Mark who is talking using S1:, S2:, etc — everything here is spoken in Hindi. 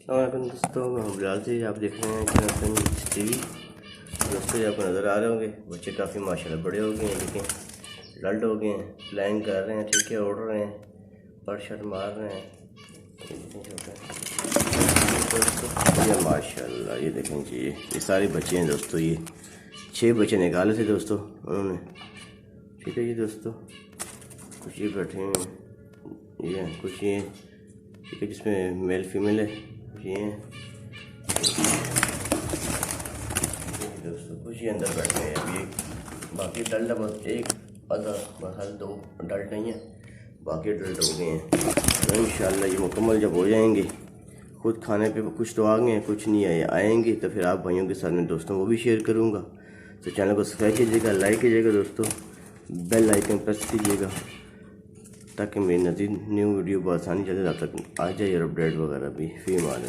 S1: अस्सलाम दोस्तों, मैं बिलाल से आप देख रहे हैं टीवी। दोस्तों ये आपको नज़र आ रहे होंगे, बच्चे काफ़ी माशाल्लाह बड़े हो गए हैं, लेकिन लल्ट हो गए हैं, फ्लाइंग कर रहे हैं, ठीक है, उड़ रहे हैं, पर शट मार रहे हैं। दोस्तों ये माशाल्लाह ये देखें जी, ये सारे बच्चे हैं दोस्तों। ये 6 बच्चे निकाले थे दोस्तों उन्होंने, ठीक है जी दोस्तों। कुछ ये बैठे हैं, ये कुछ ये ठीक है, जिसमें मेल फीमेल है, ये हैं दोस्तों। कुछ ही अंदर बैठे हैं अभी, बाकी डल्ट बस एक आधा बहल 2 डल्ट नहीं है, बाकी डल्ट हो गए हैं। तो इंशाल्लाह ये मुकम्मल जब हो जाएंगे, खुद खाने पे कुछ तो आ गए हैं, कुछ नहीं आएंगे तो फिर आप भाइयों के साथ में दोस्तों वो भी शेयर करूँगा। तो चैनल को सब्सक्राइब कीजिएगा, लाइक कीजिएगा दोस्तों, बेल आइकन प्रेस कीजिएगा ताकि मेरी नज़ीद न्यू वीडियो बआसानी जल्द तक आ जाए और अपडेट वगैरह भी। फी मान।